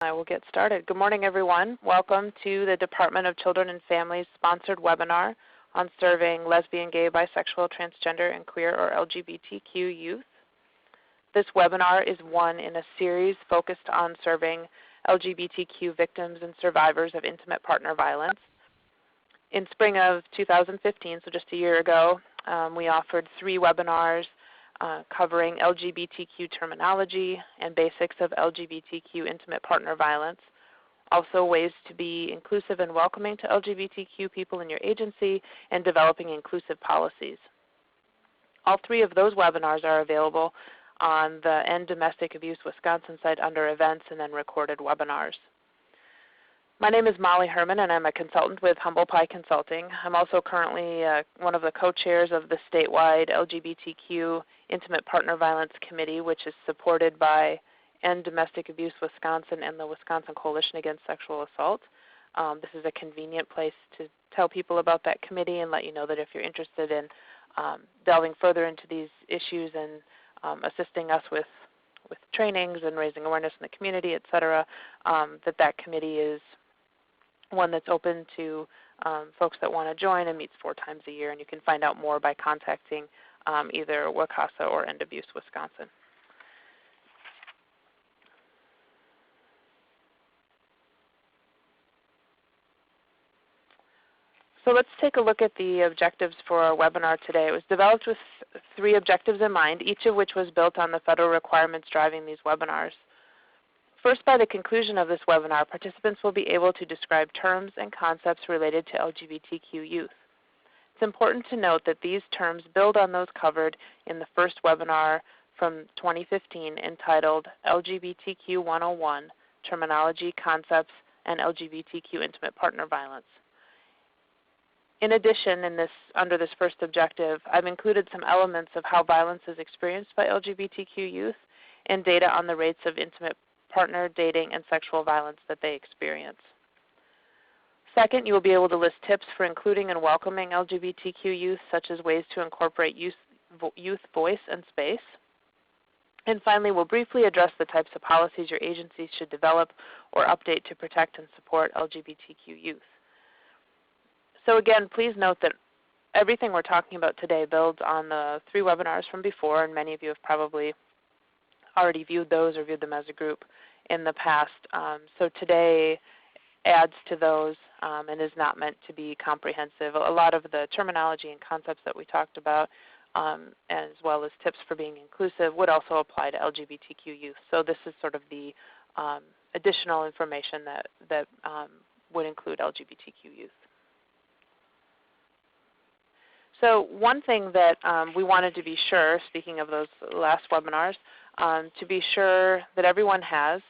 I will get started. Good morning, everyone. Welcome to the Department of Children and Families sponsored webinar on serving lesbian, gay, bisexual, transgender, and queer or LGBTQ youth. This webinar is one in a series focused on serving LGBTQ victims and survivors of intimate partner violence. In spring of 2015, so just a year ago, we offered 3 webinars covering LGBTQ terminology and basics of LGBTQ intimate partner violence, also ways to be inclusive and welcoming to LGBTQ people in your agency, and developing inclusive policies. All 3 of those webinars are available on the End Domestic Abuse Wisconsin site under Events and then Recorded Webinars. My name is Molly Herman, and I'm a consultant with Humble Pie Consulting. I'm also currently one of the co-chairs of the statewide LGBTQ Intimate Partner Violence Committee, which is supported by End Domestic Abuse Wisconsin and the Wisconsin Coalition Against Sexual Assault. This is a convenient place to tell people about that committee and let you know that if you're interested in delving further into these issues and assisting us with trainings and raising awareness in the community, et cetera, that committee is one that's open to folks that want to join and meets 4 times a year. And you can find out more by contacting either WCASA or End Abuse Wisconsin. So let's take a look at the objectives for our webinar today. It was developed with 3 objectives in mind, each of which was built on the federal requirements driving these webinars. First, by the conclusion of this webinar, participants will be able to describe terms and concepts related to LGBTQ youth. It's important to note that these terms build on those covered in the first webinar from 2015 entitled LGBTQ 101, Terminology, Concepts, and LGBTQ Intimate Partner Violence. In addition, under this first objective, I've included some elements of how violence is experienced by LGBTQ youth and data on the rates of intimate partner, dating, and sexual violence that they experience. Second, you will be able to list tips for including and welcoming LGBTQ youth, such as ways to incorporate youth voice and space. And finally, we'll briefly address the types of policies your agency should develop or update to protect and support LGBTQ youth. So again, please note that everything we're talking about today builds on the 3 webinars from before, and many of you have probably already viewed those or viewed them as a group in the past. So today adds to those and is not meant to be comprehensive. A lot of the terminology and concepts that we talked about, as well as tips for being inclusive, would also apply to LGBTQ youth. So this is sort of the additional information that would include LGBTQ youth. So one thing that we wanted to be sure, speaking of those last webinars, to be sure that everyone has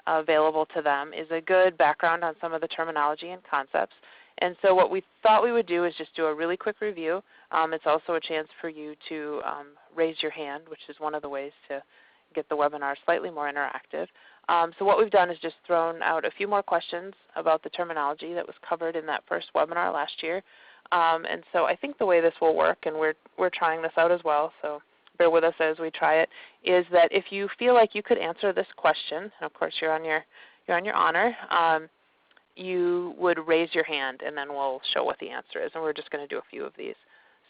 available to them is a good background on some of the terminology and concepts. And so what we thought we would do is just do a really quick review. It's also a chance for you to raise your hand, which is one of the ways to get the webinar slightly more interactive. So what we've done is just thrown out a few more questions about the terminology that was covered in that first webinar last year. And so I think the way this will work, and we're trying this out as well, so bear with us as we try it, is that if you feel like you could answer this question, and of course you're on your honor, you would raise your hand and then we'll show what the answer is, and we're just going to do a few of these.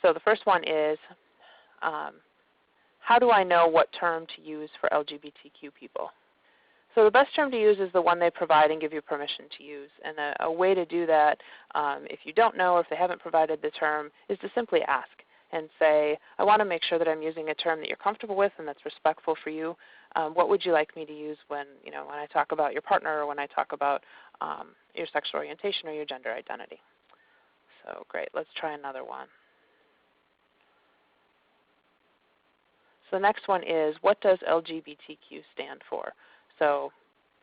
So the first one is, how do I know what term to use for LGBTQ people? So the best term to use is the one they provide and give you permission to use. And a way to do that, if you don't know or if they haven't provided the term, is to simply ask and say, I want to make sure that I'm using a term that you're comfortable with and that's respectful for you. What would you like me to use when I talk about your partner or when I talk about your sexual orientation or your gender identity? So great, let's try another one. So the next one is, what does LGBTQ stand for? So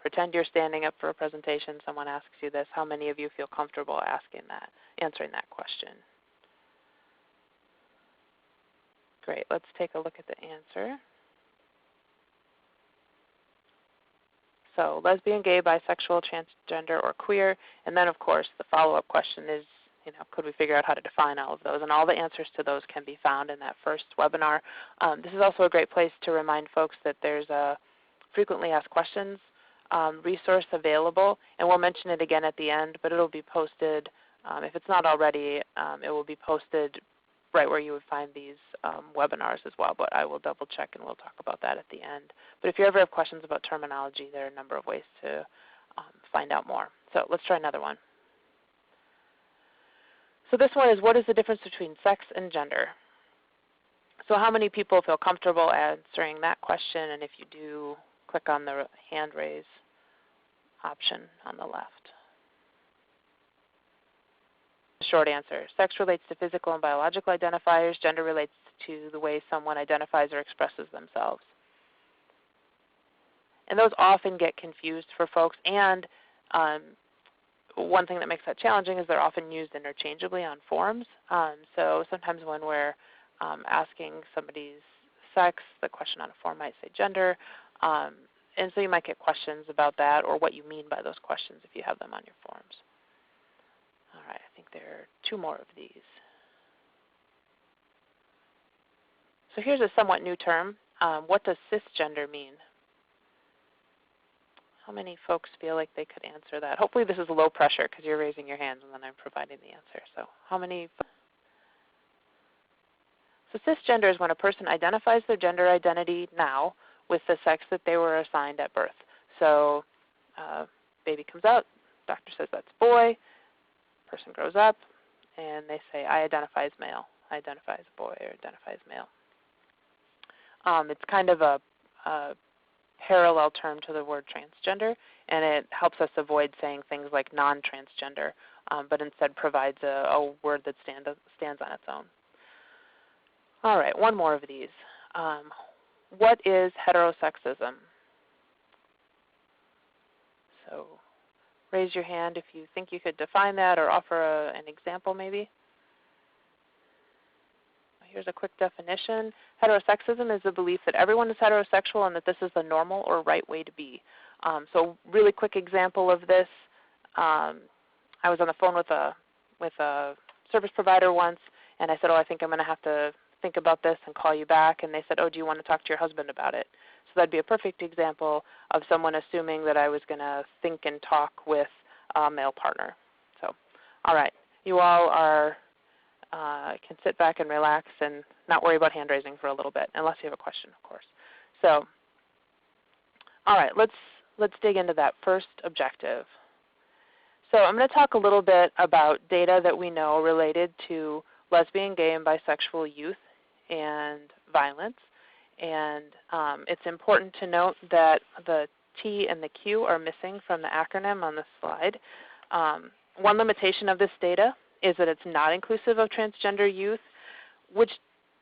pretend you're standing up for a presentation, someone asks you this, how many of you feel comfortable answering that question? Great, let's take a look at the answer. So lesbian, gay, bisexual, transgender, or queer, and then of course the follow-up question is, could we figure out how to define all of those? And all the answers to those can be found in that first webinar. This is also a great place to remind folks that there's a frequently asked questions resource available, and we'll mention it again at the end, but it will be posted, if it's not already, it will be posted right where you would find these webinars as well, but I will double check and we'll talk about that at the end. But if you ever have questions about terminology, there are a number of ways to find out more. So let's try another one. So this one is, what is the difference between sex and gender? So how many people feel comfortable answering that question? And if you do, click on the hand raise option on the left. Short answer, sex relates to physical and biological identifiers. Gender relates to the way someone identifies or expresses themselves. And those often get confused for folks, and one thing that makes that challenging is they're often used interchangeably on forms. So sometimes when we're asking somebody's sex, the question on a form might say gender, and so you might get questions about that or what you mean by those questions if you have them on your forms. All right, I think there are two more of these. So here's a somewhat new term. What does cisgender mean? How many folks feel like they could answer that? Hopefully this is low pressure because you're raising your hands and then I'm providing the answer. So how many? So cisgender is when a person identifies their gender identity now with the sex that they were assigned at birth. So baby comes out, doctor says that's boy, person grows up, and they say, I identify as male, I identify as boy, or identify as male. It's kind of a parallel term to the word transgender, and it helps us avoid saying things like non-transgender, but instead provides a word that stands on its own. All right, one more of these. What is heterosexism? So raise your hand if you think you could define that or offer an example maybe. Here's a quick definition. Heterosexism is the belief that everyone is heterosexual and that this is the normal or right way to be. So really quick example of this. I was on the phone with a service provider once, and I said, I think I'm going to have to think about this and call you back. And they said, do you want to talk to your husband about it? So that would be a perfect example of someone assuming that I was going to think and talk with a male partner. So, all right, you all are can sit back and relax and not worry about hand raising for a little bit, unless you have a question, of course. So, all right, let's dig into that first objective. So I'm going to talk a little bit about data that we know related to lesbian, gay, and bisexual youth and violence. And it's important to note that the T and the Q are missing from the acronym on the slide. One limitation of this data is that it's not inclusive of transgender youth, which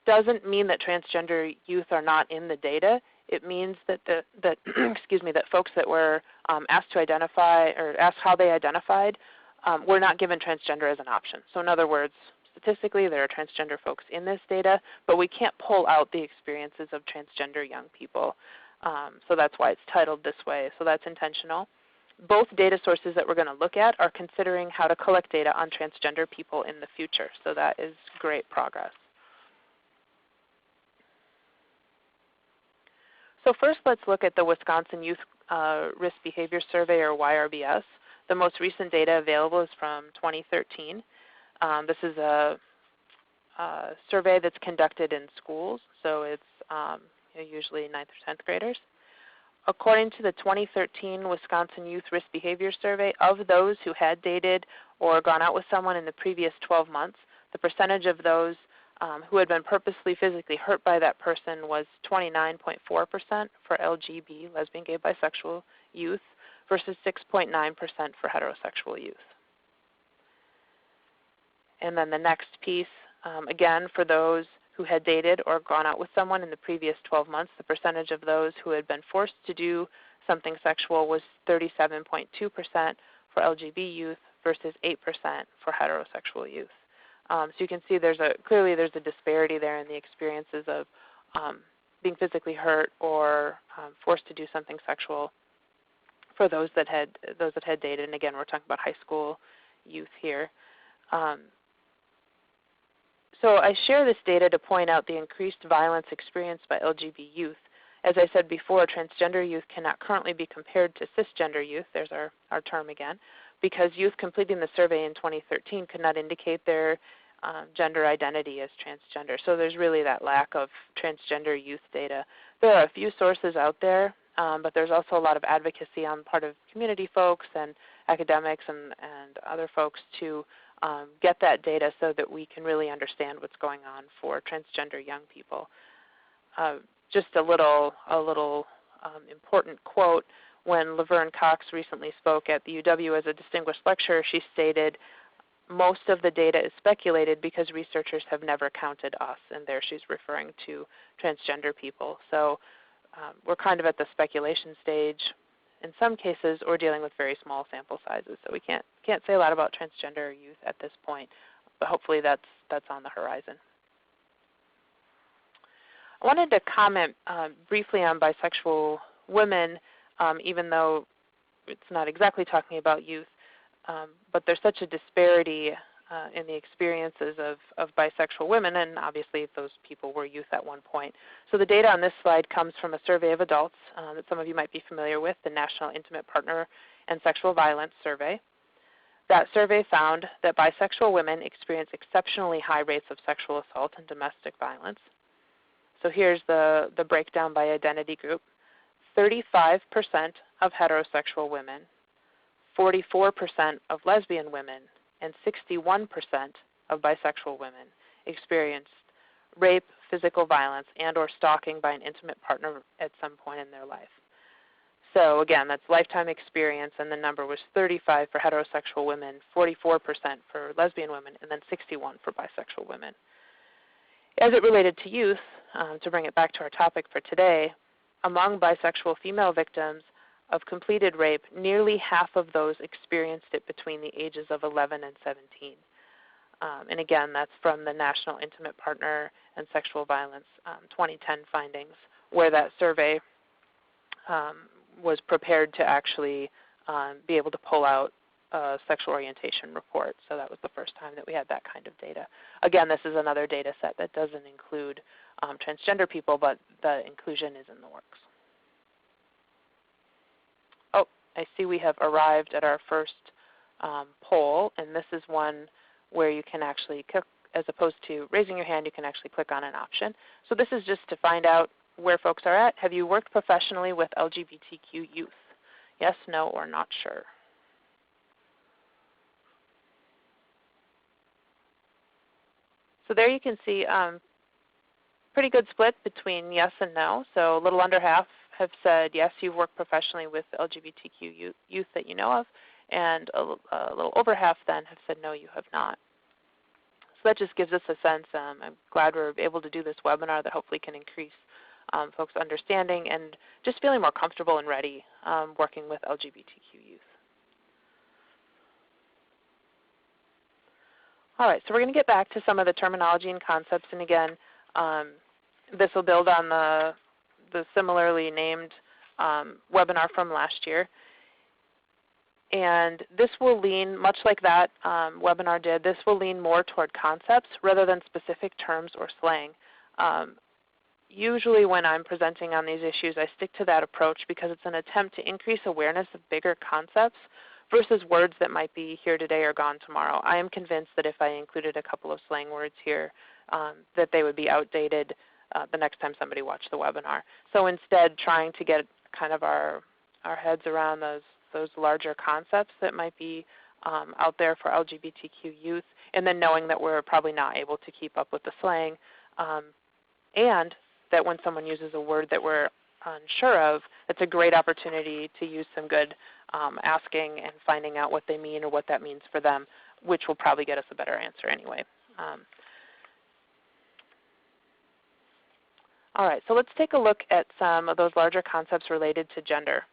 doesn't mean that transgender youth are not in the data. It means that excuse me, that folks that were asked to identify or asked how they identified were not given transgender as an option. So in other words, statistically there are transgender folks in this data, but we can't pull out the experiences of transgender young people. So that's why it's titled this way. So that's intentional. Both data sources that we're going to look at are considering how to collect data on transgender people in the future. So that is great progress. So first let's look at the Wisconsin Youth Risk Behavior Survey, or YRBS. The most recent data available is from 2013. This is a survey that's conducted in schools, so it's usually 9th or 10th graders. According to the 2013 Wisconsin Youth Risk Behavior Survey, of those who had dated or gone out with someone in the previous 12 months, the percentage of those who had been purposely physically hurt by that person was 29.4% for LGB, lesbian, gay, bisexual youth, versus 6.9% for heterosexual youth. And then the next piece, again, for those who had dated or gone out with someone in the previous 12 months, the percentage of those who had been forced to do something sexual was 37.2% for LGBT youth versus 8% for heterosexual youth. So you can see clearly there's a disparity there in the experiences of being physically hurt or forced to do something sexual for those that had dated. And again, we're talking about high school youth here. So I share this data to point out the increased violence experienced by LGBT youth As I said before, transgender youth cannot currently be compared to cisgender youth, there's our term again, because youth completing the survey in 2013 could not indicate their gender identity as transgender. So there's really that lack of transgender youth data. There are a few sources out there, but there's also a lot of advocacy on the part of community folks and academics and other folks to get that data so that we can really understand what's going on for transgender young people. Just a little important quote. When Laverne Cox recently spoke at the UW as a distinguished lecturer, she stated, "Most of the data is speculated because researchers have never counted us," and there she's referring to transgender people. So we're kind of at the speculation stage. In some cases, we're dealing with very small sample sizes, so we can't say a lot about transgender youth at this point, but hopefully that's on the horizon. I wanted to comment briefly on bisexual women, even though it's not exactly talking about youth, but there's such a disparity in the experiences of bisexual women, and obviously those people were youth at one point. So the data on this slide comes from a survey of adults that some of you might be familiar with, the National Intimate Partner and Sexual Violence Survey. That survey found that bisexual women experience exceptionally high rates of sexual assault and domestic violence. So here's the breakdown by identity group. 35% of heterosexual women, 44% of lesbian women, and 61% of bisexual women experienced rape, physical violence, and or stalking by an intimate partner at some point in their life. So again, that's lifetime experience, and the number was 35 for heterosexual women, 44% for lesbian women, and then 61 for bisexual women. As it related to youth, to bring it back to our topic for today, among bisexual female victims of completed rape, nearly half of those experienced it between the ages of 11 and 17. And again, that's from the National Intimate Partner and Sexual Violence 2010 findings, where that survey was prepared to actually be able to pull out a sexual orientation report. So that was the first time that we had that kind of data. Again, this is another data set that doesn't include transgender people, but the inclusion is in the works. Oh, I see we have arrived at our first poll, and this is one where you can actually click, as opposed to raising your hand, you can actually click on an option. So this is just to find out where folks are at. Have you worked professionally with LGBTQ youth? Yes, no, or not sure. So there you can see pretty good split between yes and no. So a little under half have said yes, you've worked professionally with LGBTQ youth that you know of, and a little over half then have said no, you have not. So that just gives us a sense. I'm glad we're able to do this webinar that hopefully can increase folks' understanding and just feeling more comfortable and ready working with LGBTQ youth. All right, so we're going to get back to some of the terminology and concepts, and again, this will build on the similarly named webinar from last year. And this will lean, much like that webinar did, this will lean more toward concepts rather than specific terms or slang. Usually when I'm presenting on these issues, I stick to that approach because it's an attempt to increase awareness of bigger concepts versus words that might be here today or gone tomorrow. I am convinced that if I included a couple of slang words here, that they would be outdated the next time somebody watched the webinar. So instead, trying to get kind of our heads around those larger concepts that might be out there for LGBTQ youth, and then knowing that we're probably not able to keep up with the slang, and that when someone uses a word that we're unsure of, it's a great opportunity to use some good asking and finding out what they mean or what that means for them, which will probably get us a better answer anyway. All right, so let's take a look at some of those larger concepts related to gender.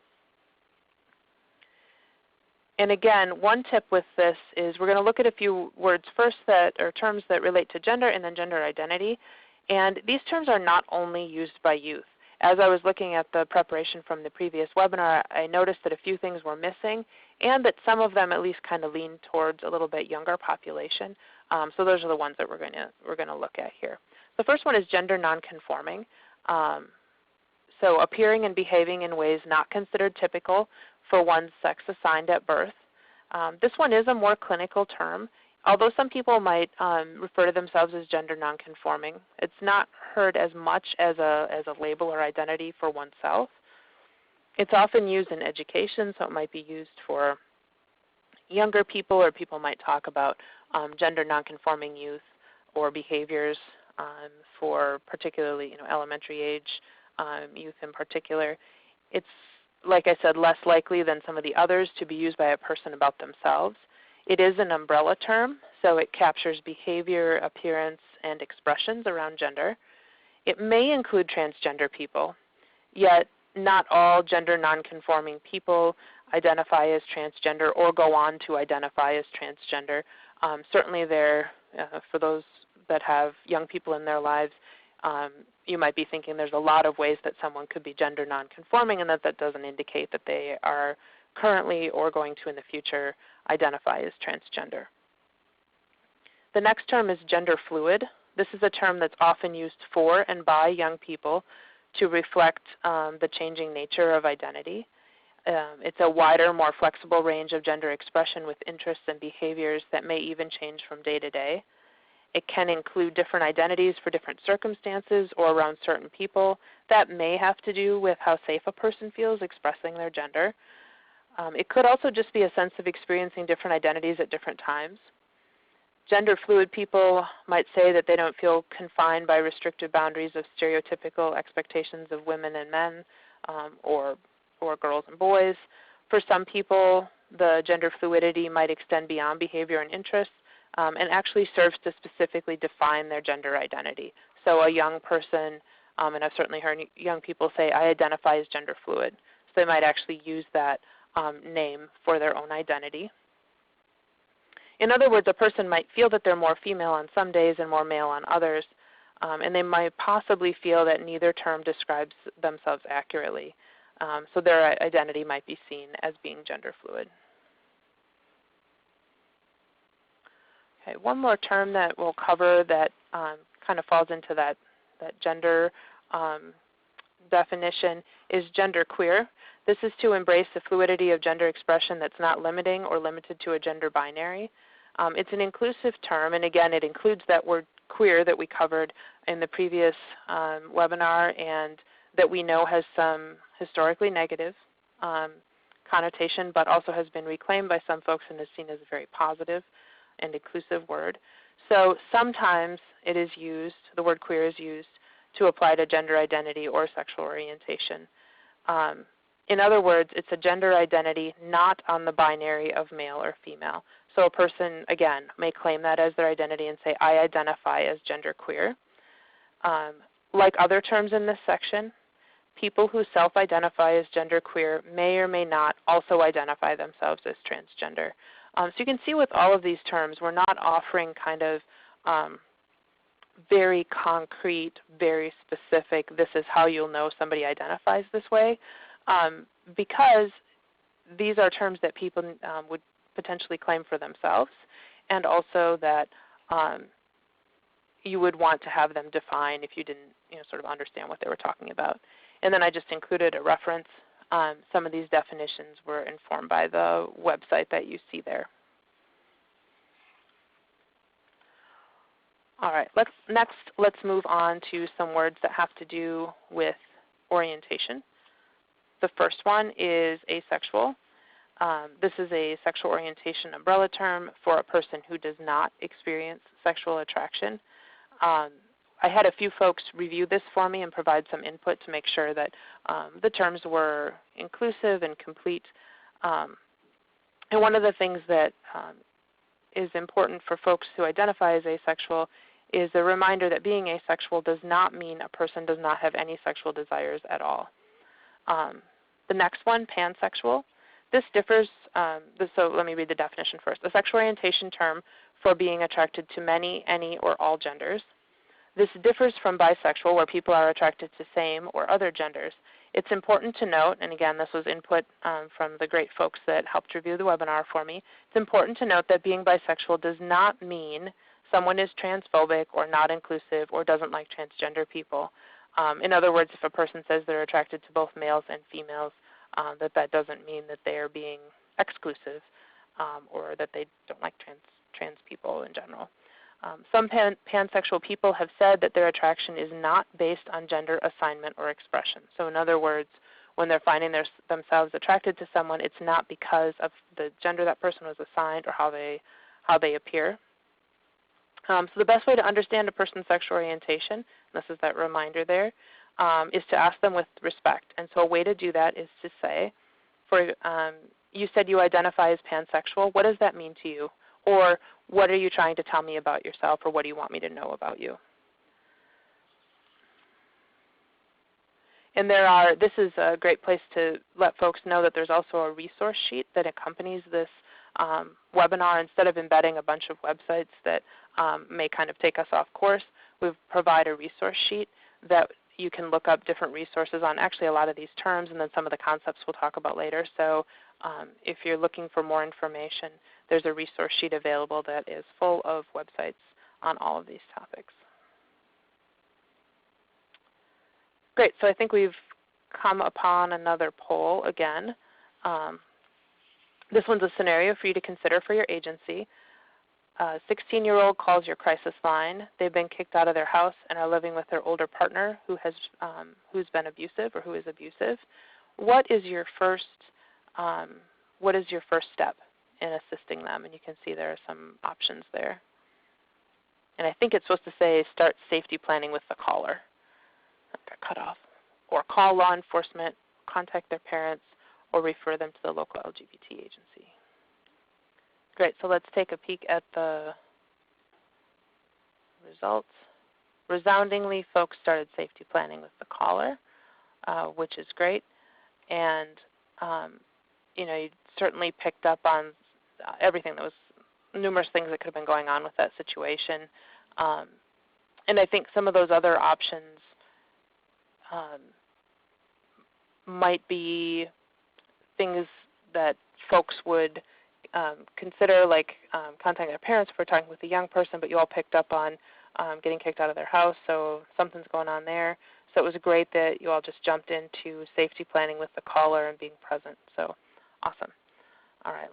And again, one tip with this is we're going to look at a few words first or terms that relate to gender and then gender identity. And these terms are not only used by youth. As I was looking at the preparation from the previous webinar, I noticed that a few things were missing and that some of them at least kind of lean towards a little bit younger population. So those are the ones that we're going to look at here. The first one is gender nonconforming. So appearing and behaving in ways not considered typical for one's sex assigned at birth. This one is a more clinical term. Although some people might refer to themselves as gender nonconforming, it's not heard as much as a label or identity for oneself. It's often used in education, so it might be used for younger people, or people might talk about gender nonconforming youth or behaviors for particularly elementary age youth in particular. It's, like I said, less likely than some of the others to be used by a person about themselves. It is an umbrella term, so it captures behavior, appearance, and expressions around gender. It may include transgender people, yet not all gender nonconforming people identify as transgender or go on to identify as transgender. Certainly there, for those that have young people in their lives, you might be thinking there's a lot of ways that someone could be gender nonconforming, and that doesn't indicate that they are currently or going to in the future identify as transgender. The next term is gender fluid. This is a term that's often used for and by young people to reflect the changing nature of identity. It's a wider, more flexible range of gender expression with interests and behaviors that may even change from day to day. It can include different identities for different circumstances or around certain people. That may have to do with how safe a person feels expressing their gender. It could also just be a sense of experiencing different identities at different times. Gender fluid people might say that they don't feel confined by restrictive boundaries of stereotypical expectations of women and men or girls and boys. For some people, the gender fluidity might extend beyond behavior and interests and actually serves to specifically define their gender identity. So a young person, and I've certainly heard young people say, I identify as gender fluid. So they might actually use that name for their own identity. In other words, a person might feel that they're more female on some days and more male on others, and they might possibly feel that neither term describes themselves accurately. So their identity might be seen as being gender fluid. Okay, one more term that we'll cover that kind of falls into that gender definition is genderqueer. This is to embrace the fluidity of gender expression that's not limiting or limited to a gender binary. It's an inclusive term, and again, it includes that word queer that we covered in the previous webinar and that we know has some historically negative connotation, but also has been reclaimed by some folks and is seen as a very positive and inclusive word. So sometimes it is used, the word queer is used to apply to gender identity or sexual orientation. In other words, it's a gender identity not on the binary of male or female. So a person, again, may claim that as their identity and say, I identify as genderqueer. Like other terms in this section, people who self-identify as genderqueer may or may not also identify themselves as transgender. So you can see with all of these terms, we're not offering kind of very concrete, very specific, this is how you'll know somebody identifies this way, because these are terms that people would potentially claim for themselves, and also that you would want to have them define if you didn't sort of understand what they were talking about. And then I just included a reference. Some of these definitions were informed by the website that you see there. All right, let's move on to some words that have to do with orientation. The first one is asexual. This is a sexual orientation umbrella term for a person who does not experience sexual attraction. I had a few folks review this for me and provide some input to make sure that the terms were inclusive and complete. And one of the things that is important for folks who identify as asexual is a reminder that being asexual does not mean a person does not have any sexual desires at all. The next one, pansexual. This differs, so let me read the definition first. A sexual orientation term for being attracted to many, any, or all genders. This differs from bisexual, where people are attracted to same or other genders. It's important to note, and again, this was input from the great folks that helped review the webinar for me. It's important to note that being bisexual does not mean someone is transphobic or not inclusive or doesn't like transgender people. In other words, if a person says they're attracted to both males and females, that doesn't mean that they are being exclusive or that they don't like trans people in general. Some pansexual people have said that their attraction is not based on gender assignment or expression. So in other words, when they're finding themselves attracted to someone, it's not because of the gender that person was assigned or how they appear. So the best way to understand a person's sexual orientation, and this is that reminder there, is to ask them with respect. And so a way to do that is to say, you said you identify as pansexual. What does that mean to you? Or what are you trying to tell me about yourself, or what do you want me to know about you? And this is a great place to let folks know that there's also a resource sheet that accompanies this webinar. Instead of embedding a bunch of websites that may kind of take us off course, we provide a resource sheet that you can look up different resources on, actually a lot of these terms, and then some of the concepts we'll talk about later. So if you're looking for more information, there's a resource sheet available that is full of websites on all of these topics. Great, so I think we've come upon another poll again. This one's a scenario for you to consider for your agency. A 16-year-old calls your crisis line. They've been kicked out of their house and are living with their older partner who's been abusive or who is abusive. What is your first step in assisting them? And you can see there are some options there. And I think it's supposed to say start safety planning with the caller. That got cut off. Or call law enforcement, contact their parents, or refer them to the local LGBT agency. Great, so let's take a peek at the results. Resoundingly, folks started safety planning with the caller, which is great. And you certainly picked up on everything. There was numerous things that could have been going on with that situation. And I think some of those other options might be things that folks would consider, like contacting their parents if we're talking with a young person, but you all picked up on getting kicked out of their house, so something's going on there. So it was great that you all just jumped into safety planning with the caller and being present. So awesome. All right,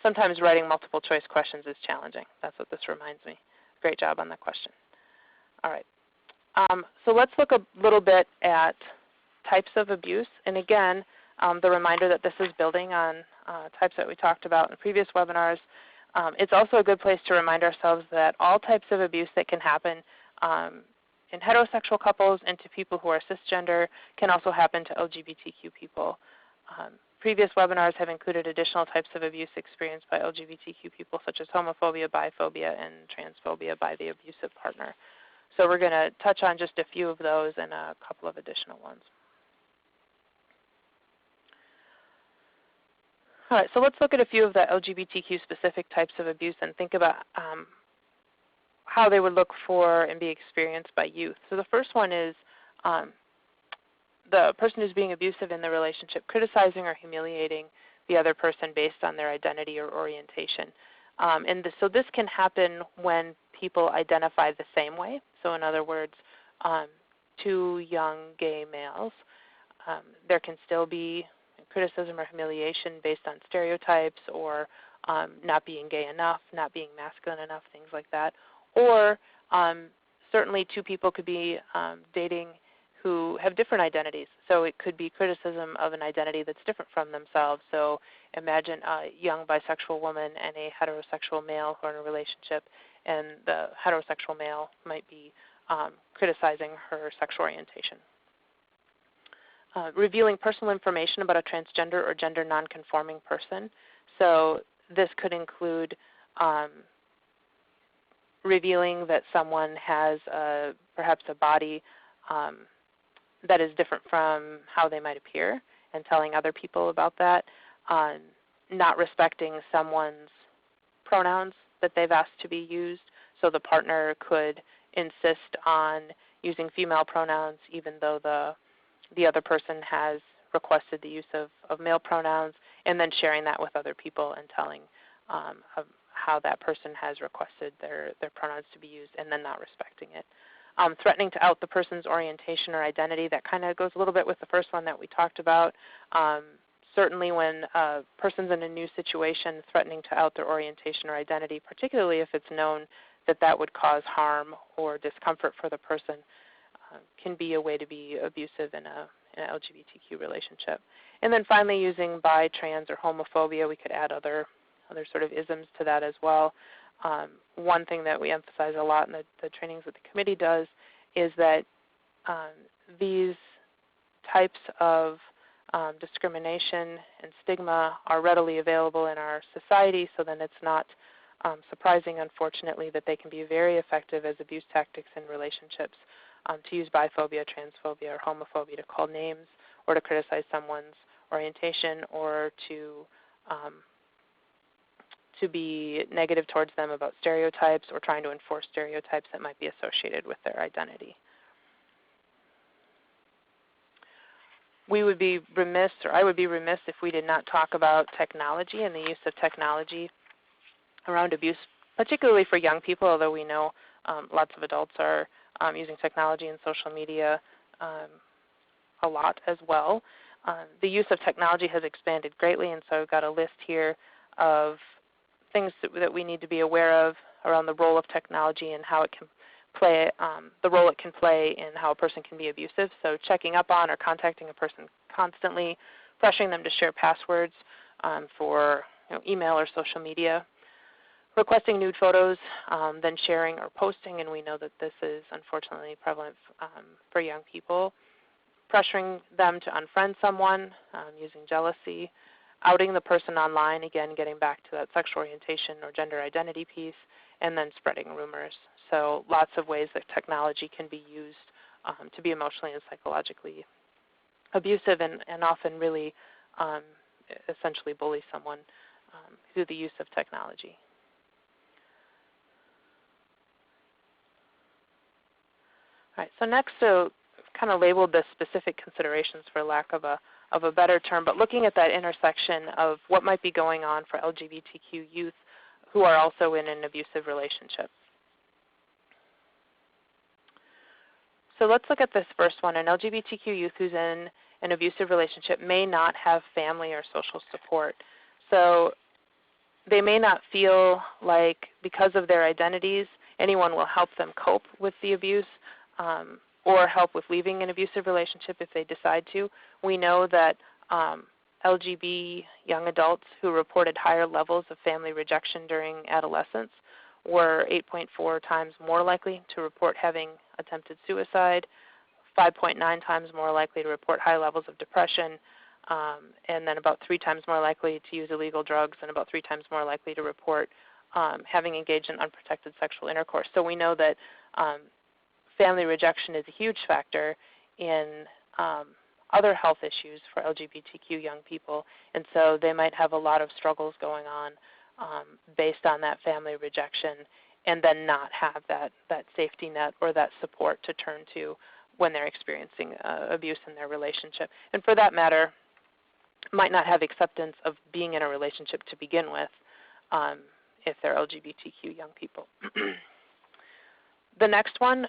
sometimes writing multiple choice questions is challenging. That's what this reminds me. Great job on that question. All right. So let's look a little bit at types of abuse. And again, the reminder that this is building on types that we talked about in previous webinars. It's also a good place to remind ourselves that all types of abuse that can happen in heterosexual couples and to people who are cisgender can also happen to LGBTQ people. Previous webinars have included additional types of abuse experienced by LGBTQ people, such as homophobia, biphobia, and transphobia by the abusive partner. So we're going to touch on just a few of those and a couple of additional ones. All right, so let's look at a few of the LGBTQ specific types of abuse and think about how they would look for and be experienced by youth. So the first one is the person who's being abusive in the relationship criticizing or humiliating the other person based on their identity or orientation. So this can happen when people identify the same way. So in other words, two young gay males, there can still be criticism or humiliation based on stereotypes or not being gay enough, not being masculine enough, things like that. Or certainly two people could be dating who have different identities. So it could be criticism of an identity that's different from themselves. So imagine a young bisexual woman and a heterosexual male who are in a relationship, and the heterosexual male might be criticizing her sexual orientation. Revealing personal information about a transgender or gender nonconforming person. So this could include revealing that someone has perhaps a body that is different from how they might appear and telling other people about that. Not respecting someone's pronouns that they've asked to be used. So the partner could insist on using female pronouns even though the other person has requested the use of male pronouns, and then sharing that with other people and telling of how that person has requested their pronouns to be used and then not respecting it. Threatening to out the person's orientation or identity, that kind of goes a little bit with the first one that we talked about. Certainly when a person's in a new situation, threatening to out their orientation or identity, particularly if it's known that that would cause harm or discomfort for the person, can be a way to be abusive in an LGBTQ relationship. And then finally, using bi, trans, or homophobia, we could add other sort of isms to that as well. One thing that we emphasize a lot in the trainings that the committee does is that these types of discrimination and stigma are readily available in our society, so then it's not surprising, unfortunately, that they can be very effective as abuse tactics in relationships, to use biphobia, transphobia, or homophobia to call names or to criticize someone's orientation or to be negative towards them about stereotypes or trying to enforce stereotypes that might be associated with their identity. We would be remiss, or I would be remiss, if we did not talk about technology and the use of technology around abuse, particularly for young people, although we know lots of adults are using technology and social media a lot as well. The use of technology has expanded greatly, and so I've got a list here of things that we need to be aware of around the role of technology and how it can play, the role it can play in how a person can be abusive. So checking up on or contacting a person constantly, pressuring them to share passwords for email or social media, requesting nude photos, then sharing or posting, and we know that this is unfortunately prevalent for young people. Pressuring them to unfriend someone, using jealousy, outing the person online, again getting back to that sexual orientation or gender identity piece, and then spreading rumors. So lots of ways that technology can be used to be emotionally and psychologically abusive and often really essentially bully someone through the use of technology. All right, so next, so kind of labeled the specific considerations for lack of a better term, but looking at that intersection of what might be going on for LGBTQ youth who are also in an abusive relationship. So let's look at this first one. An LGBTQ youth who's in an abusive relationship may not have family or social support. So they may not feel like because of their identities, anyone will help them cope with the abuse or help with leaving an abusive relationship if they decide to. We know that LGB young adults who reported higher levels of family rejection during adolescence were 8.4 times more likely to report having attempted suicide, 5.9 times more likely to report high levels of depression, and then about 3 times more likely to use illegal drugs, and about 3 times more likely to report having engaged in unprotected sexual intercourse. So we know that family rejection is a huge factor in other health issues for LGBTQ young people, and so they might have a lot of struggles going on based on that family rejection, and then not have that safety net or that support to turn to when they're experiencing abuse in their relationship. And for that matter, might not have acceptance of being in a relationship to begin with if they're LGBTQ young people. The next one,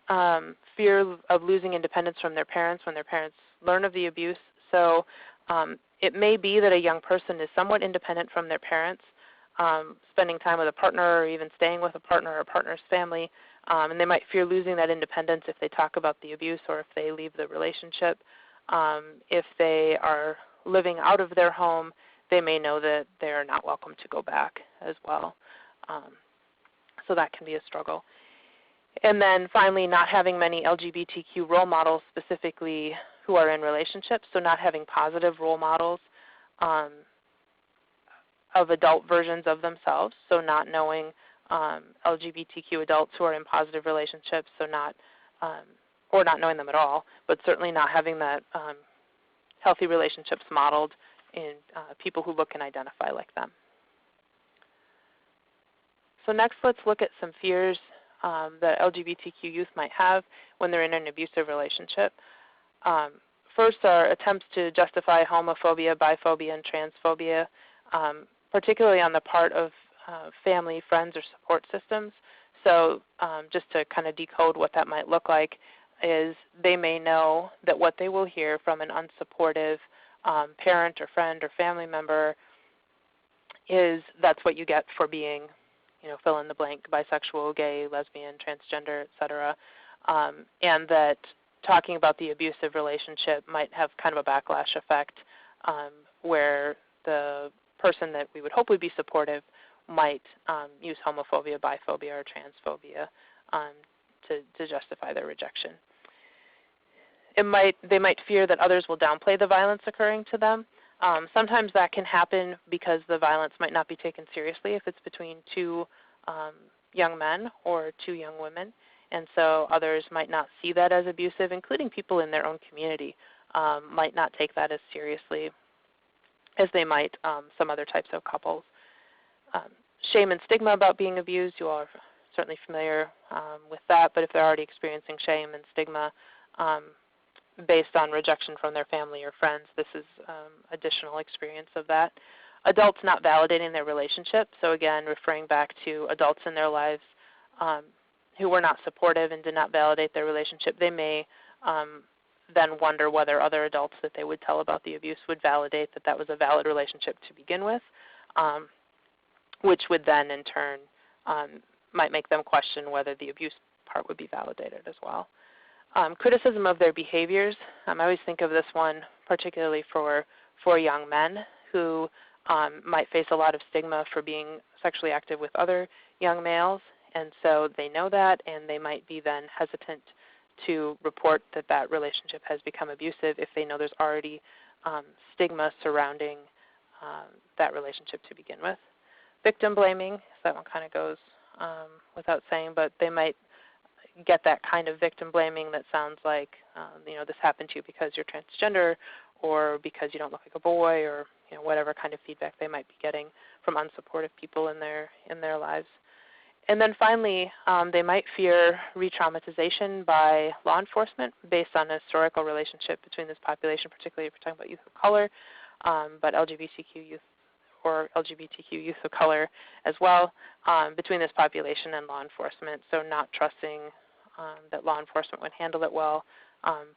fear of losing independence from their parents when their parents learn of the abuse. So it may be that a young person is somewhat independent from their parents, spending time with a partner or even staying with a partner or a partner's family, and they might fear losing that independence if they talk about the abuse or if they leave the relationship. If they are living out of their home, they may know that they are not welcome to go back as well. So that can be a struggle. And then finally, not having many LGBTQ role models specifically who are in relationships, so not having positive role models of adult versions of themselves, so not knowing LGBTQ adults who are in positive relationships, so not, or not knowing them at all, but certainly not having that healthy relationships modeled in people who look and identify like them. So next, let's look at some fears that LGBTQ youth might have when they're in an abusive relationship. First are attempts to justify homophobia, biphobia, and transphobia, particularly on the part of family, friends, or support systems. So just to kind of decode what that might look like is they may know that what they will hear from an unsupportive parent or friend or family member is that's what you get for being, fill in the blank, bisexual, gay, lesbian, transgender, etc. And that talking about the abusive relationship might have kind of a backlash effect where the person that we would hope would be supportive might use homophobia, biphobia, or transphobia to justify their rejection. They might fear that others will downplay the violence occurring to them. Sometimes that can happen because the violence might not be taken seriously if it's between two young men or two young women, and so others might not see that as abusive, including people in their own community might not take that as seriously as they might some other types of couples. Shame and stigma about being abused, you all are certainly familiar with that, but if they're already experiencing shame and stigma based on rejection from their family or friends, this is additional experience of that. Adults not validating their relationship, so again, referring back to adults in their lives who were not supportive and did not validate their relationship, they may then wonder whether other adults that they would tell about the abuse would validate that that was a valid relationship to begin with, which would then in turn might make them question whether the abuse part would be validated as well. Criticism of their behaviors. I always think of this one particularly for young men who might face a lot of stigma for being sexually active with other young males, and so they know that, and they might be then hesitant to report that that relationship has become abusive if they know there's already stigma surrounding that relationship to begin with. Victim blaming, so that one kind of goes without saying, but they might get that kind of victim blaming that sounds like, this happened to you because you're transgender or because you don't look like a boy, or whatever kind of feedback they might be getting from unsupportive people in their lives. And then finally, they might fear re-traumatization by law enforcement based on a historical relationship between this population, particularly if we're talking about youth of color, but LGBTQ youth or LGBTQ youth of color as well, between this population and law enforcement. So not trusting that law enforcement would handle it well,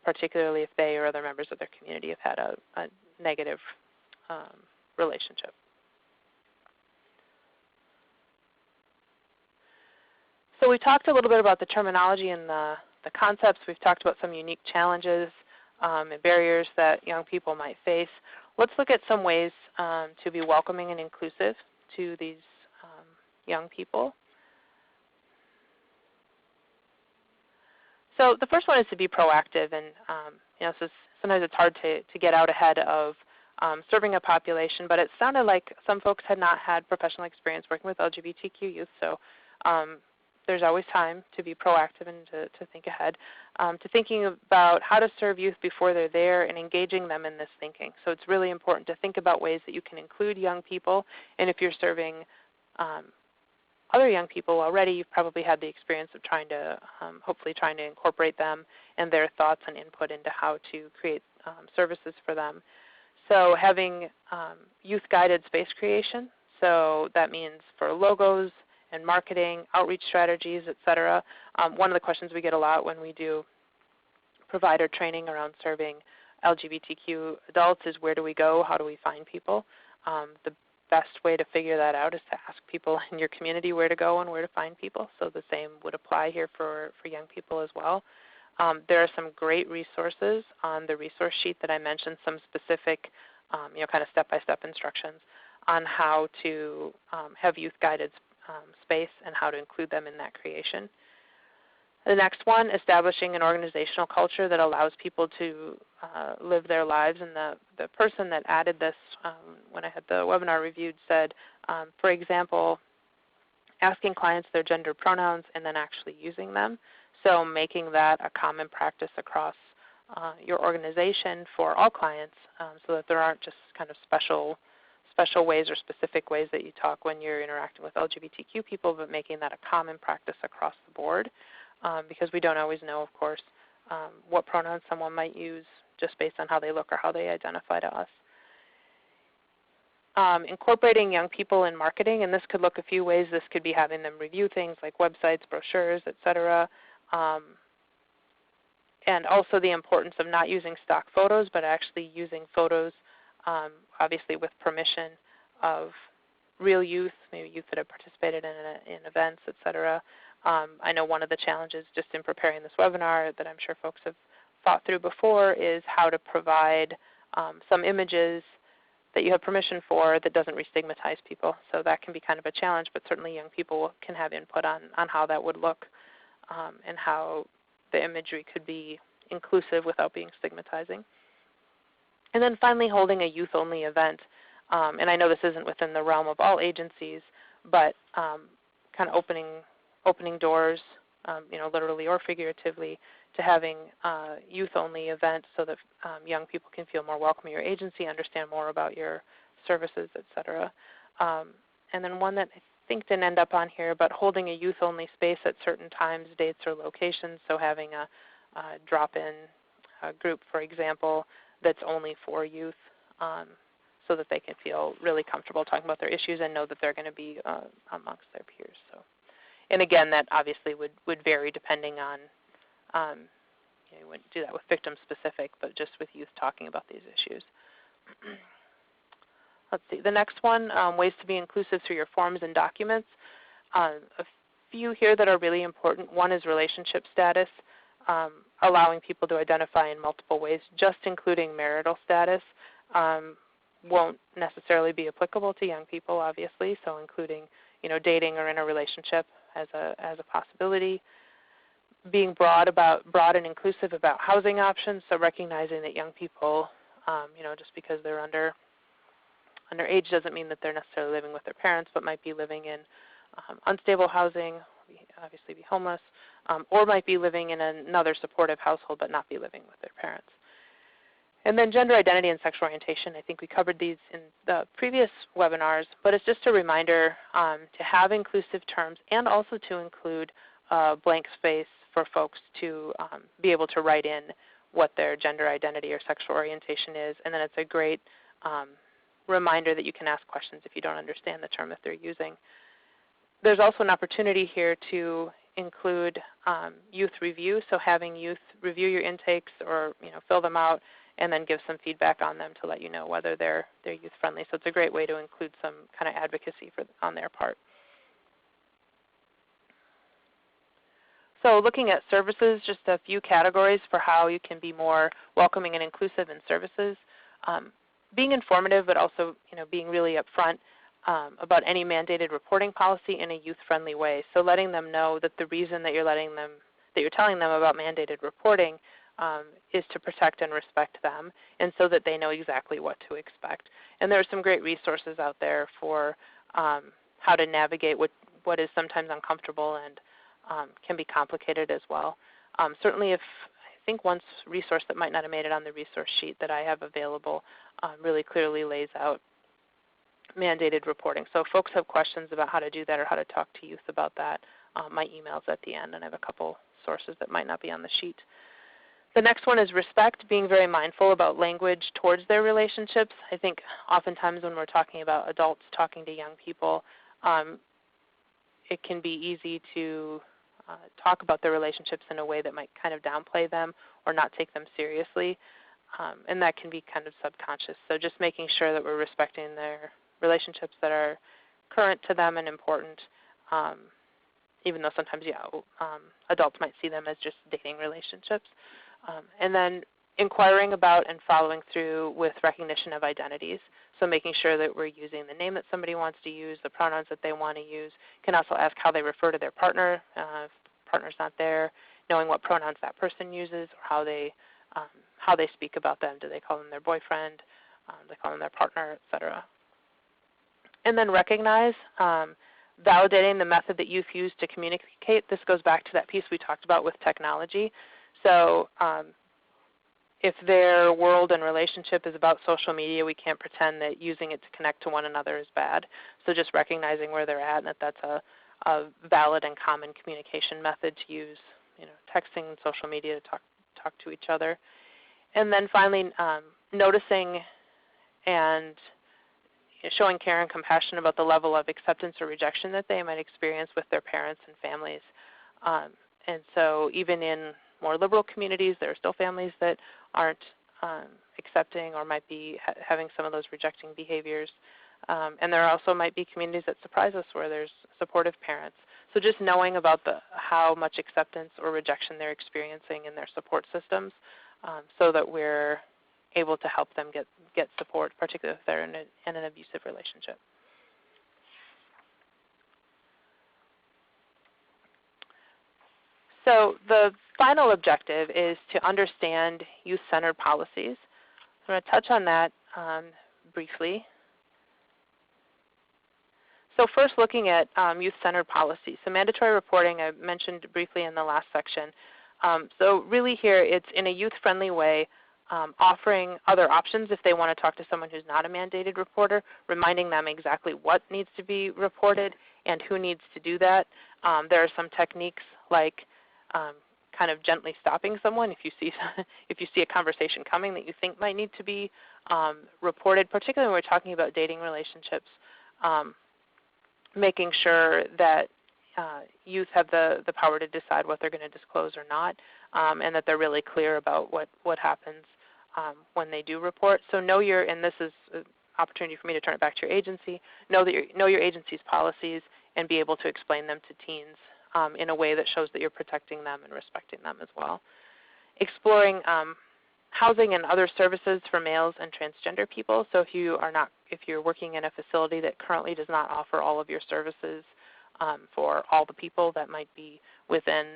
particularly if they or other members of their community have had a negative relationship. So we talked a little bit about the terminology and the concepts. We've talked about some unique challenges and barriers that young people might face. Let's look at some ways to be welcoming and inclusive to these young people. So the first one is to be proactive, and so sometimes it's hard to get out ahead of serving a population, but it sounded like some folks had not had professional experience working with LGBTQ youth, so there's always time to be proactive and to think ahead, to thinking about how to serve youth before they're there and engaging them in this thinking. So it's really important to think about ways that you can include young people, and if you're serving other young people already, you've probably had the experience of hopefully trying to incorporate them and their thoughts and input into how to create services for them. So having youth-guided space creation, so that means for logos and marketing, outreach strategies, et cetera. One of the questions we get a lot when we do provider training around serving LGBTQ adults is, where do we go? How do we find people? The best way to figure that out is to ask people in your community where to go and where to find people. So the same would apply here for young people as well. There are some great resources on the resource sheet that I mentioned, some specific kind of step-by-step instructions on how to have youth-guided space and how to include them in that creation. The next one, establishing an organizational culture that allows people to live their lives. And the person that added this when I had the webinar reviewed said, for example, asking clients their gender pronouns and then actually using them. So making that a common practice across your organization for all clients, so that there aren't just kind of special ways or specific ways that you talk when you're interacting with LGBTQ people, but making that a common practice across the board, because we don't always know, of course, what pronouns someone might use just based on how they look or how they identify to us. Incorporating young people in marketing, and this could look a few ways. This could be having them review things like websites, brochures, etc. And also the importance of not using stock photos, but actually using photos, obviously with permission of real youth, maybe youth that have participated in events, etc. I know one of the challenges just in preparing this webinar that I'm sure folks have thought through before is how to provide some images that you have permission for that doesn't re-stigmatize people. So that can be kind of a challenge, but certainly young people can have input on how that would look and how the imagery could be inclusive without being stigmatizing. And then finally holding a youth-only event. And I know this isn't within the realm of all agencies, but kind of opening doors, literally or figuratively, to having youth-only events so that young people can feel more welcome at your agency, understand more about your services, etc. And then one that I think didn't end up on here, but holding a youth-only space at certain times, dates, or locations, so having a drop-in group, for example, that's only for youth so that they can feel really comfortable talking about their issues and know that they're going to be amongst their peers. So, and again, that obviously would vary depending on, you wouldn't do that with victim-specific, but just with youth talking about these issues. Let's see, the next one, ways to be inclusive through your forms and documents. A few here that are really important. One is relationship status, allowing people to identify in multiple ways. Just including marital status won't necessarily be applicable to young people, obviously, so including dating or in a relationship as a possibility. Being broad and inclusive about housing options, so recognizing that young people, just because they're underage doesn't mean that they're necessarily living with their parents, but might be living in unstable housing, obviously be homeless, or might be living in another supportive household but not be living with their parents. And then gender identity and sexual orientation, I think we covered these in the previous webinars, but it's just a reminder to have inclusive terms and also to include a blank space for folks to be able to write in what their gender identity or sexual orientation is. And then it's a great reminder that you can ask questions if you don't understand the term that they're using. There's also an opportunity here to include youth review, so having youth review your intakes or fill them out and then give some feedback on them to let you know whether they're youth friendly. So it's a great way to include some kind of advocacy on their part. So looking at services, just a few categories for how you can be more welcoming and inclusive in services. Being informative, but also being really upfront about any mandated reporting policy in a youth-friendly way. So letting them know that the reason that you're telling them about mandated reporting is to protect and respect them, and so that they know exactly what to expect. And there are some great resources out there for how to navigate what is sometimes uncomfortable and can be complicated as well. Certainly, I think one resource that might not have made it on the resource sheet that I have available really clearly lays out mandated reporting. So if folks have questions about how to do that or how to talk to youth about that, my email's at the end, and I have a couple sources that might not be on the sheet. The next one is respect, being very mindful about language towards their relationships. I think oftentimes when we're talking about adults talking to young people, it can be easy to talk about their relationships in a way that might kind of downplay them or not take them seriously, and that can be kind of subconscious. So just making sure that we're respecting their relationships that are current to them and important, even though sometimes adults might see them as just dating relationships. And then inquiring about and following through with recognition of identities. So making sure that we're using the name that somebody wants to use, the pronouns that they want to use. Can also ask how they refer to their partner. If the partner's not there, knowing what pronouns that person uses or how they speak about them. Do they call them their boyfriend? Do they call them their partner, etc. And then recognize, validating the method that youth use to communicate. This goes back to that piece we talked about with technology. So if their world and relationship is about social media, we can't pretend that using it to connect to one another is bad. So just recognizing where they're at and that that's a valid and common communication method to use, texting and social media to talk to each other. And then finally, noticing and showing care and compassion about the level of acceptance or rejection that they might experience with their parents and families. And so even in more liberal communities, there are still families that aren't accepting or might be having some of those rejecting behaviors. And there also might be communities that surprise us where there's supportive parents. So just knowing about how much acceptance or rejection they're experiencing in their support systems so that we're able to help them get support, particularly if they're in an abusive relationship. So the final objective is to understand youth-centered policies. So I'm going to touch on that briefly. So first, looking at youth-centered policies. So mandatory reporting I mentioned briefly in the last section. So really here it's in a youth-friendly way, offering other options if they want to talk to someone who's not a mandated reporter, reminding them exactly what needs to be reported and who needs to do that. There are some techniques like kind of gently stopping someone if you see a conversation coming that you think might need to be reported, particularly when we're talking about dating relationships. Making sure that youth have the power to decide what they're going to disclose or not, and that they're really clear about what happens when they do report. So know and this is an opportunity for me to turn it back to your agency, know your agency's policies and be able to explain them to teens in a way that shows that you're protecting them and respecting them as well. Exploring housing and other services for males and transgender people. So if you're working in a facility that currently does not offer all of your services for all the people that might be within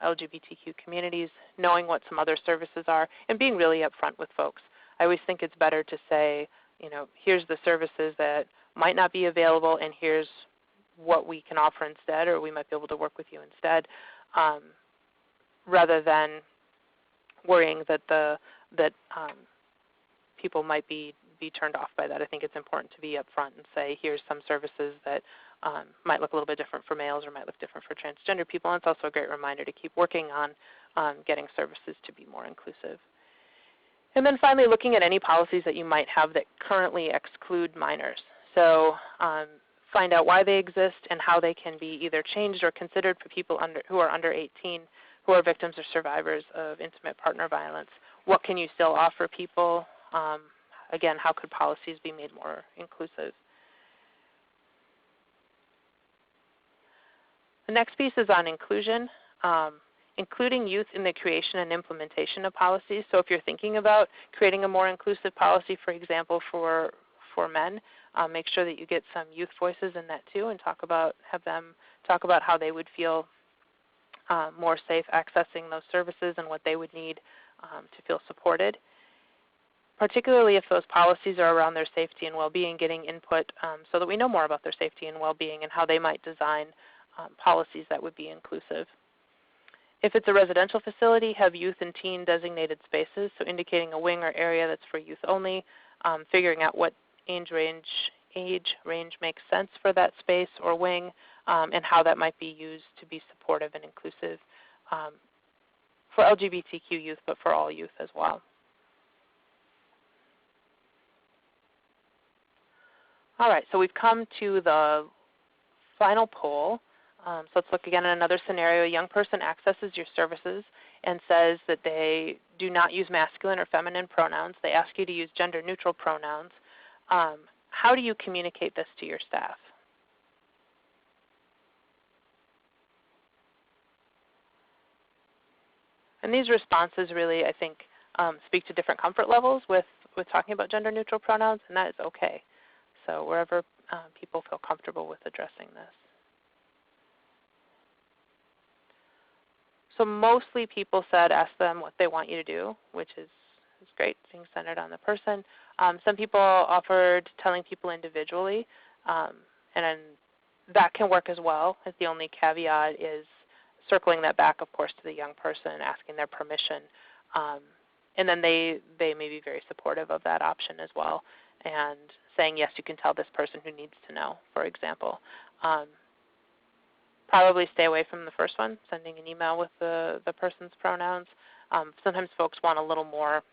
LGBTQ communities, knowing what some other services are and being really upfront with folks. I always think it's better to say, here's the services that might not be available and here's what we can offer instead, or we might be able to work with you instead, rather than worrying that people might be turned off by that. I think it's important to be upfront and say, here's some services that might look a little bit different for males or might look different for transgender people. And it's also a great reminder to keep working on getting services to be more inclusive. And then finally, looking at any policies that you might have that currently exclude minors. So find out why they exist and how they can be either changed or considered for people who are under 18 who are victims or survivors of intimate partner violence. What can you still offer people? Again, how could policies be made more inclusive? The next piece is on inclusion, including youth in the creation and implementation of policies. So if you're thinking about creating a more inclusive policy, for example, for men, make sure that you get some youth voices in that too and have them talk about how they would feel more safe accessing those services and what they would need to feel supported. Particularly if those policies are around their safety and well-being, getting input so that we know more about their safety and well-being and how they might design policies that would be inclusive. If it's a residential facility, have youth and teen designated spaces, so indicating a wing or area that's for youth only, figuring out what age range makes sense for that space or wing, and how that might be used to be supportive and inclusive for LGBTQ youth, but for all youth as well. All right, so we've come to the final poll. So let's look again at another scenario. A young person accesses your services and says that they do not use masculine or feminine pronouns. They ask you to use gender-neutral pronouns. How do you communicate this to your staff? And these responses really, I think, speak to different comfort levels with talking about gender-neutral pronouns, and that is okay. So wherever people feel comfortable with addressing this. So mostly people said ask them what they want you to do, which is great, being centered on the person. Some people offered telling people individually, and that can work as well. The only caveat is circling that back, of course, to the young person, asking their permission. And then they may be very supportive of that option as well, and saying, yes, you can tell this person who needs to know, for example. Probably stay away from the first one, sending an email with the person's pronouns. Sometimes folks want a little more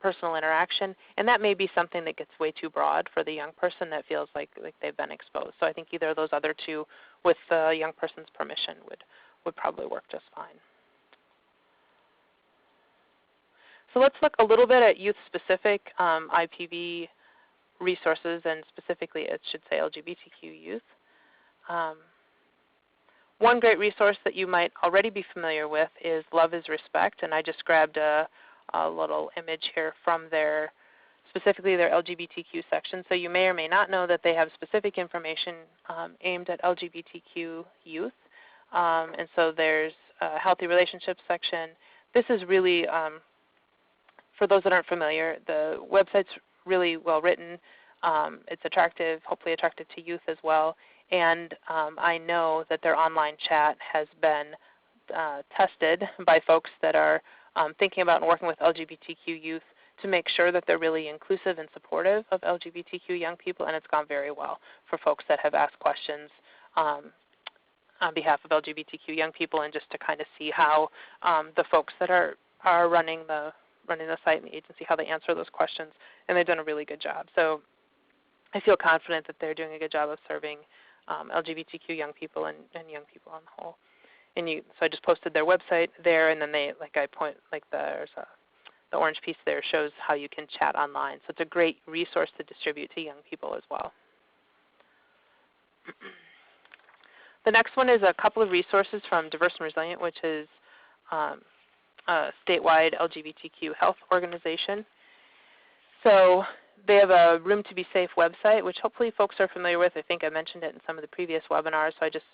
personal interaction, and that may be something that gets way too broad for the young person that feels like they've been exposed. So I think either of those other two with the young person's permission would probably work just fine. So let's look a little bit at youth-specific IPV resources, and specifically it should say LGBTQ youth. One great resource that you might already be familiar with is Love is Respect, and I just grabbed a little image here from specifically their LGBTQ section. So you may or may not know that they have specific information aimed at LGBTQ youth. And so there's a healthy relationships section. This is really, for those that aren't familiar, the website's really well written. It's attractive, hopefully attractive to youth as well. And I know that their online chat has been tested by folks that are thinking about and working with LGBTQ youth to make sure that they're really inclusive and supportive of LGBTQ young people, and it's gone very well for folks that have asked questions on behalf of LGBTQ young people, and just to kind of see how the folks that are running the site and the agency, how they answer those questions, and they've done a really good job. So I feel confident that they're doing a good job of serving LGBTQ young people and young people on the whole. And so I just posted their website there, and then there's the orange piece there shows how you can chat online. So it's a great resource to distribute to young people as well. The next one is a couple of resources from Diverse and Resilient, which is a statewide LGBTQ health organization. So they have a Room to Be Safe website, which hopefully folks are familiar with. I think I mentioned it in some of the previous webinars, so I just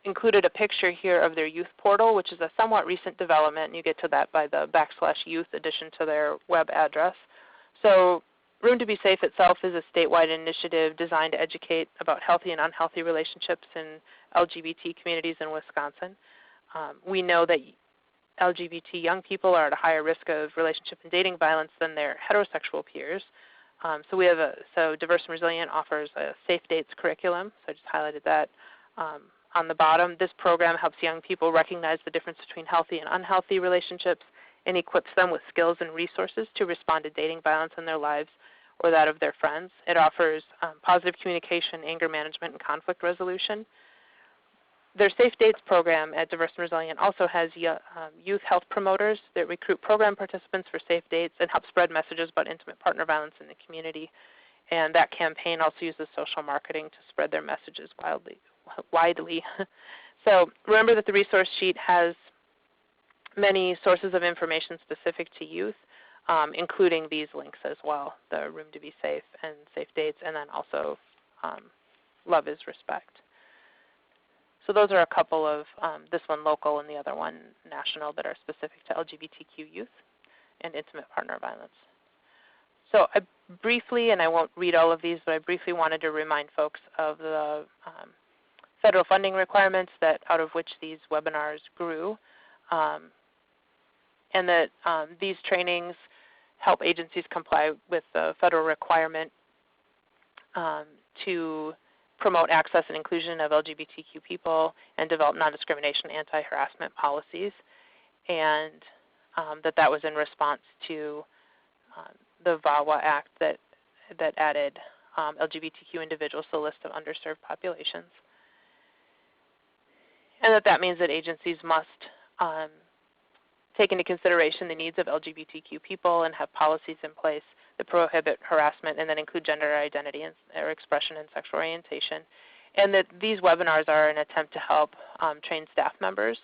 included a picture here of their youth portal, which is a somewhat recent development, and you get to that by the /youth addition to their web address. So Room to Be Safe itself is a statewide initiative designed to educate about healthy and unhealthy relationships in LGBT communities in Wisconsin. We know that LGBT young people are at a higher risk of relationship and dating violence than their heterosexual peers. So Diverse and Resilient offers a Safe Dates curriculum, so I just highlighted that. On the bottom, this program helps young people recognize the difference between healthy and unhealthy relationships and equips them with skills and resources to respond to dating violence in their lives or that of their friends. It offers positive communication, anger management, and conflict resolution. Their Safe Dates program at Diverse and Resilient also has youth health promoters that recruit program participants for safe dates and help spread messages about intimate partner violence in the community. And that campaign also uses social marketing to spread their messages widely. So remember that the resource sheet has many sources of information specific to youth, including these links as well, the Room to Be Safe and Safe Dates, and then also Love is Respect. So those are a couple of, this one local and the other one national, that are specific to LGBTQ youth and intimate partner violence. So I briefly, and I won't read all of these, but I briefly wanted to remind folks of the federal funding requirements out of which these webinars grew, and that these trainings help agencies comply with the federal requirement to promote access and inclusion of LGBTQ people and develop non-discrimination, anti-harassment policies, and that was in response to the VAWA Act that added LGBTQ individuals to the list of underserved populations. And that means that agencies must take into consideration the needs of LGBTQ people and have policies in place that prohibit harassment and that include gender identity or expression and sexual orientation. And that these webinars are an attempt to help train staff members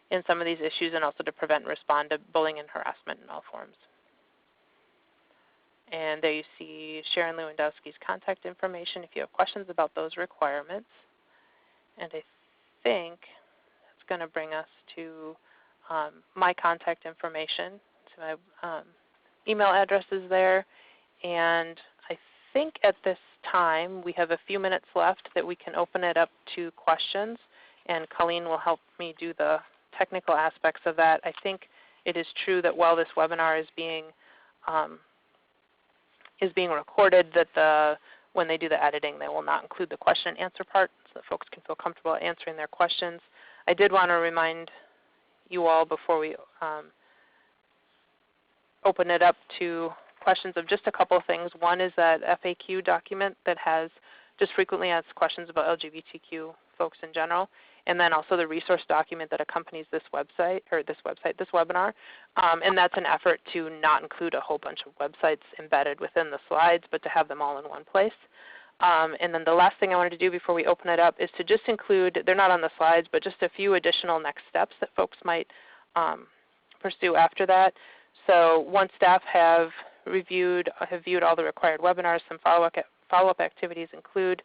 in some of these issues and also to prevent and respond to bullying and harassment in all forms. And there you see Sharon Lewandowski's contact information if you have questions about those requirements. And I think that's going to bring us to my contact information. So my email address is there. And I think at this time we have a few minutes left that we can open it up to questions. And Colleen will help me do the technical aspects of that. I think it is true that while this webinar is being recorded, that when they do the editing, they will not include the question and answer part so that folks can feel comfortable answering their questions. I did want to remind you all before we open it up to questions of just a couple of things. One is that FAQ document that has just frequently asked questions about LGBTQ folks in general, and then also the resource document that accompanies this webinar. And that's an effort to not include a whole bunch of websites embedded within the slides, but to have them all in one place. And then the last thing I wanted to do before we open it up is to just include, they're not on the slides, but just a few additional next steps that folks might pursue after that. So once staff have viewed all the required webinars, some follow-up activities include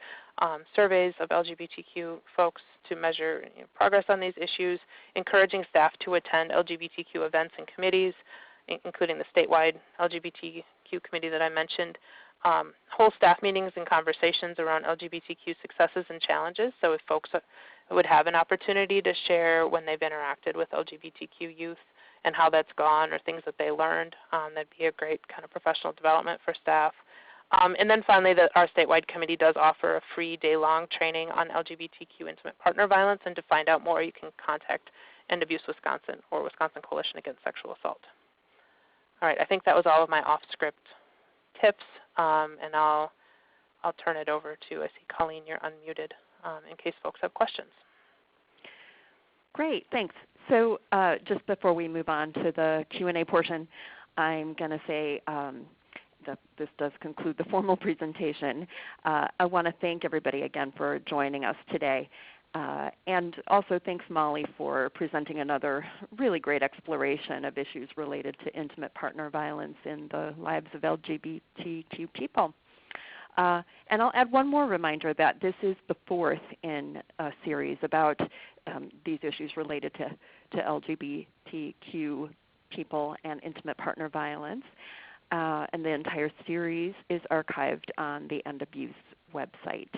surveys of LGBTQ folks to measure progress on these issues, encouraging staff to attend LGBTQ events and committees, including the statewide LGBTQ committee that I mentioned, whole staff meetings and conversations around LGBTQ successes and challenges. So if folks would have an opportunity to share when they've interacted with LGBTQ youth and how that's gone or things that they learned, that'd be a great kind of professional development for staff. And then finally, our statewide committee does offer a free day-long training on LGBTQ intimate partner violence, and to find out more, you can contact End Abuse Wisconsin or Wisconsin Coalition Against Sexual Assault. All right, I think that was all of my off-script tips, and I'll turn it over to, I see Colleen, you're unmuted, in case folks have questions. Great, thanks. So just before we move on to the Q&A portion, I'm going to say that this does conclude the formal presentation. I want to thank everybody again for joining us today. And also thanks, Molly, for presenting another really great exploration of issues related to intimate partner violence in the lives of LGBTQ people. And I'll add one more reminder that this is the fourth in a series about these issues related to LGBTQ people and intimate partner violence. And the entire series is archived on the End Abuse website.